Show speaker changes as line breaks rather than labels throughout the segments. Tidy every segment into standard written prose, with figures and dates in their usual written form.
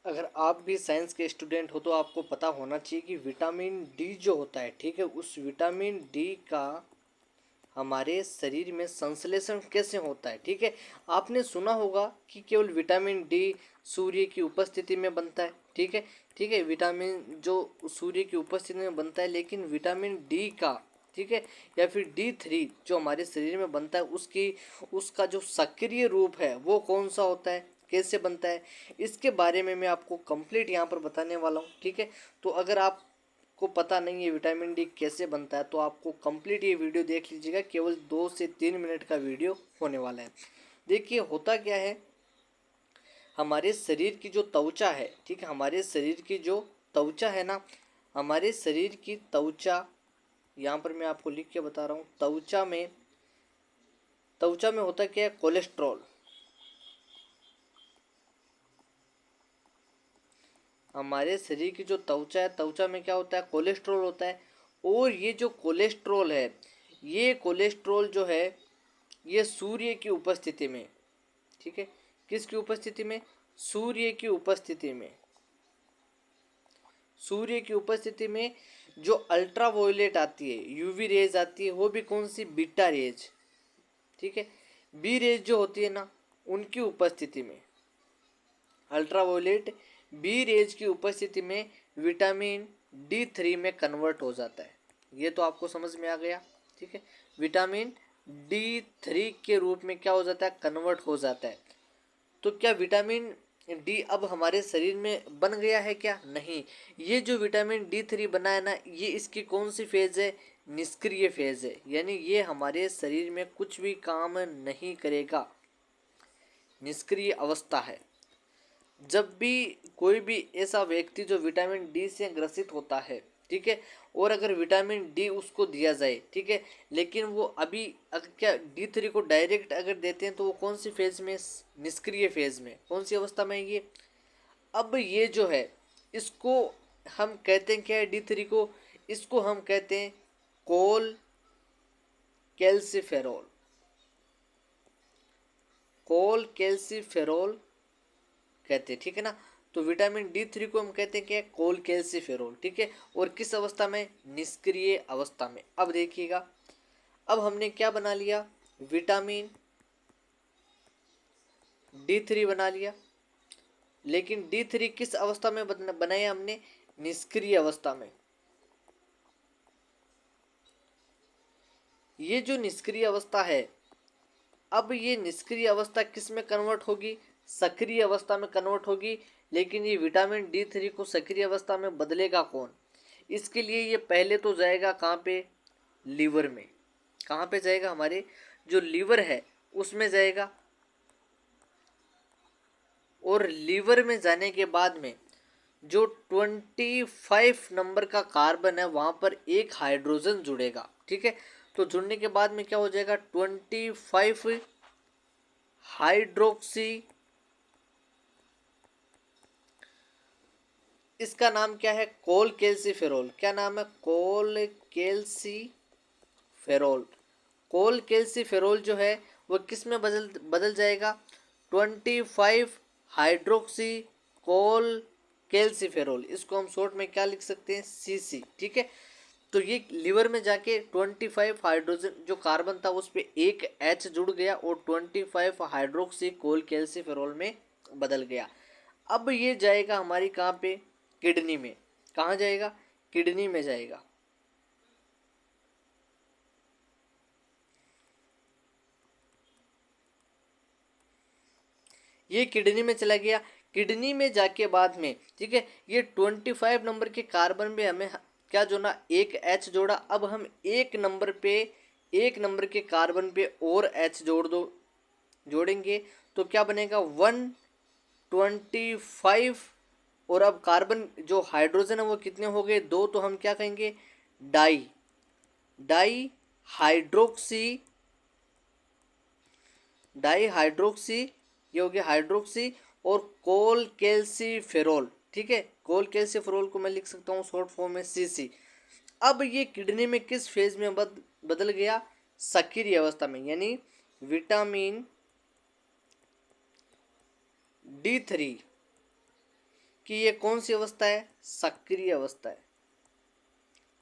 अगर आप भी साइंस के स्टूडेंट हो तो आपको पता होना चाहिए कि विटामिन डी जो होता है, ठीक है, उस विटामिन डी का हमारे शरीर में संश्लेषण कैसे होता है। ठीक है, आपने सुना होगा कि केवल विटामिन डी सूर्य की उपस्थिति में बनता है। ठीक है, ठीक है, विटामिन जो सूर्य की उपस्थिति में बनता है, लेकिन विटामिन डी का, ठीक है, या फिर D3 जो हमारे शरीर में बनता है, उसका जो सक्रिय रूप है वो कौन सा होता है, कैसे बनता है, इसके बारे में मैं आपको कंप्लीट यहाँ पर बताने वाला हूँ। ठीक है, तो अगर आप को पता नहीं है विटामिन डी कैसे बनता है तो आपको कंप्लीट ये वीडियो देख लीजिएगा। केवल 2 से 3 मिनट का वीडियो होने वाला है। देखिए होता क्या है, हमारे शरीर की जो त्वचा है, ठीक है, हमारे शरीर की जो त्वचा है ना, हमारे शरीर की त्वचा, यहाँ पर मैं आपको लिख के बता रहा हूँ, त्वचा में होता क्या है, कोलेस्ट्रॉल। हमारे शरीर की जो त्वचा है, त्वचा में क्या होता है, कोलेस्ट्रॉल होता है। और ये जो कोलेस्ट्रॉल है, ये कोलेस्ट्रॉल जो है, ये सूर्य की उपस्थिति में, ठीक है, किसकी उपस्थिति में, सूर्य की उपस्थिति में, सूर्य की उपस्थिति में जो अल्ट्रावायोलेट आती है, यूवी रेज आती है, वो भी कौन सी, बीटा रेज, ठीक है, बी रेज जो होती है ना, उनकी उपस्थिति में, अल्ट्रावायोलेट बी रेज की उपस्थिति में विटामिन D3 में कन्वर्ट हो जाता है। ये तो आपको समझ में आ गया। ठीक है, विटामिन D3 के रूप में क्या हो जाता है, कन्वर्ट हो जाता है। तो क्या विटामिन डी अब हमारे शरीर में बन गया है क्या, नहीं। ये जो विटामिन D3 बना है ना, ये इसकी कौन सी फेज है, निष्क्रिय फेज है, यानी ये हमारे शरीर में कुछ भी काम नहीं करेगा, निष्क्रिय अवस्था है। जब भी कोई भी ऐसा व्यक्ति जो विटामिन डी से ग्रसित होता है, ठीक है, और अगर विटामिन डी उसको दिया जाए, ठीक है, लेकिन वो अभी अगर क्या D3 को डायरेक्ट अगर देते हैं तो वो कौन सी फेज में, निष्क्रिय फेज में, कौन सी अवस्था में है ये। अब ये जो है, इसको हम कहते हैं क्या है, D3 को, इसको हम कहते हैं कोल कैल्सिफेरॉल, कोल कैल्सिफेरॉल कहते हैं, ठीक है ना। तो विटामिन D3 को हम कहते हैं क्या, कोल कैल्सिफेरॉल, ठीक है, और किस अवस्था में, निष्क्रिय अवस्था में। अब देखिएगा, अब हमने क्या बना लिया, विटामिन D3 बना लिया, लेकिन D3 किस अवस्था में बनाया हमने, निष्क्रिय अवस्था में। ये जो निष्क्रिय अवस्था है, अब ये निष्क्रिय अवस्था किस में कन्वर्ट होगी, सक्रिय अवस्था में कन्वर्ट होगी। लेकिन ये विटामिन D3 को सक्रिय अवस्था में बदलेगा कौन, इसके लिए ये पहले तो जाएगा कहाँ पे, लीवर में। कहाँ पे जाएगा, हमारे जो लीवर है उसमें जाएगा। और लीवर में जाने के बाद में जो 25 नंबर का कार्बन है वहाँ पर एक हाइड्रोजन जुड़ेगा, ठीक है। तो जुड़ने के बाद में क्या हो जाएगा, 25 हाइड्रोक्सी, इसका नाम क्या है, कोल कैल्सिफेरॉल। क्या नाम है, कोल कैल्सिफेरॉल। कोल कैल्सिफेरॉल जो है वो किस में बदल बदल जाएगा, 25 हाइड्रोक्सी कोल कैल्सिफेरॉल। इसको हम शॉर्ट में क्या लिख सकते हैं, CC, ठीक है। तो ये लिवर में जाके 25 हाइड्रोजन जो कार्बन था उस पर एक H जुड़ गया और 25 हाइड्रोक्सी कोल कैल्सिफेरॉल में बदल गया। अब ये जाएगा हमारी कहाँ पे, किडनी में। कहाँ जाएगा, किडनी में जाएगा। ये किडनी में चला गया। किडनी में जाके बाद में, ठीक है, ये 25 नंबर के कार्बन में हमें क्या जोड़ा, एक H जोड़ा। अब हम एक नंबर के कार्बन पे और H जोड़ेंगे तो क्या बनेगा, 125। और अब कार्बन जो हाइड्रोजन है वो कितने हो गए, दो, तो हम क्या कहेंगे, di di hydroxy, di hydroxy, ये हो गया हाइड्रोक्सी। और कोल कैल्सिफेरॉल, ठीक है, कोल कैल्सिफेरॉल को मैं लिख सकता हूँ शॉर्ट फॉर्म में CC। अब ये किडनी में किस फेज में बदल गया, सक्रिय अवस्था में, यानी विटामिन D3 कि ये कौन सी अवस्था है, सक्रिय अवस्था है।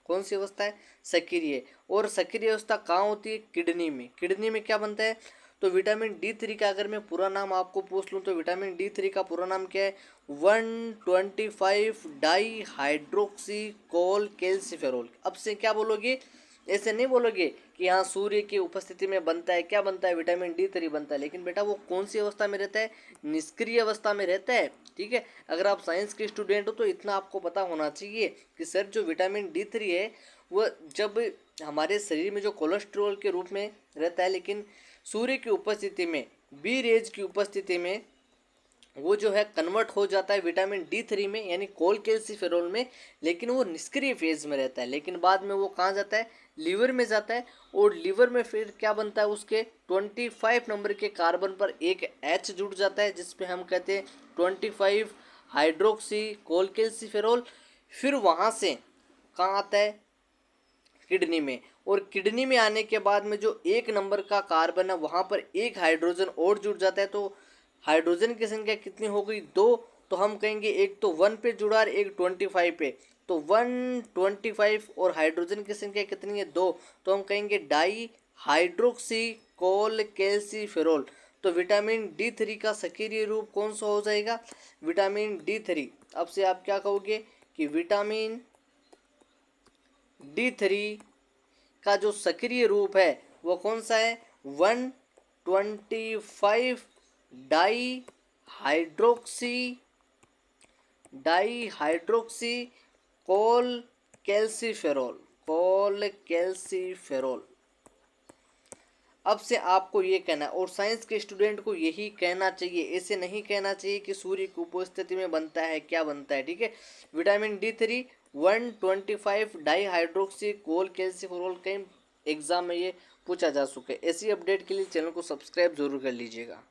कौन सी अवस्था है, सक्रिय। और सक्रिय अवस्था कहाँ होती है, किडनी में। किडनी में क्या बनता है, तो विटामिन D3 का अगर मैं पूरा नाम आपको पूछ लूँ तो विटामिन D3 का पूरा नाम क्या है, 125 डाई हाइड्रोक्सी कोल कैल्सिफेरोल। अब से क्या बोलोगे, ऐसे नहीं बोलोगे कि हाँ सूर्य की उपस्थिति में बनता है, क्या बनता है, विटामिन D3 बनता है। लेकिन बेटा वो कौन सी अवस्था में रहता है, निष्क्रिय अवस्था में रहता है। ठीक है, अगर आप साइंस के स्टूडेंट हो तो इतना आपको पता होना चाहिए कि सर जो विटामिन D3 है वो जब हमारे शरीर में जो कोलेस्ट्रॉल के रूप में रहता है, लेकिन सूर्य की उपस्थिति में, बी रेज की उपस्थिति में वो जो है कन्वर्ट हो जाता है विटामिन D3 में, यानी कोलकैल्सिफेरॉल में। लेकिन वो निष्क्रिय फेज में रहता है, लेकिन बाद में वो कहाँ जाता है, लीवर में जाता है। और लीवर में फिर क्या बनता है, उसके 25 नंबर के कार्बन पर एक H जुड़ जाता है, जिसपे हम कहते हैं 25 हाइड्रोक्सी कोलकैल्सिफेरॉल। फिर वहाँ से कहाँ आता है, किडनी में। और किडनी में आने के बाद में जो एक नंबर का कार्बन है वहाँ पर एक हाइड्रोजन और जुड़ जाता है। तो हाइड्रोजन की संख्या कितनी हो गई, 2। तो हम कहेंगे एक तो 1 पे जुड़ा और एक 25 पे, तो 125। और हाइड्रोजन की संख्या कितनी है, 2। तो हम कहेंगे डाई हाइड्रोक्सी कोल कैल्सिफेरॉल। तो विटामिन D3 का सक्रिय रूप कौन सा हो जाएगा, विटामिन D3। अब से आप क्या कहोगे कि विटामिन D3 का जो सक्रिय रूप है वो कौन सा है, 125 डाई हाइड्रोक्सी कोल कैल्सिफेरॉल। अब से आपको ये कहना है, और साइंस के स्टूडेंट को यही कहना चाहिए, ऐसे नहीं कहना चाहिए कि सूर्य की उपस्थिति में बनता है, क्या बनता है। ठीक है, विटामिन D3 125 डाई हाइड्रोक्सी कोल कैल्सिफेरॉल, कई एग्जाम में ये पूछा जा चुका है। ऐसी अपडेट के लिए चैनल को सब्सक्राइब जरूर कर लीजिएगा।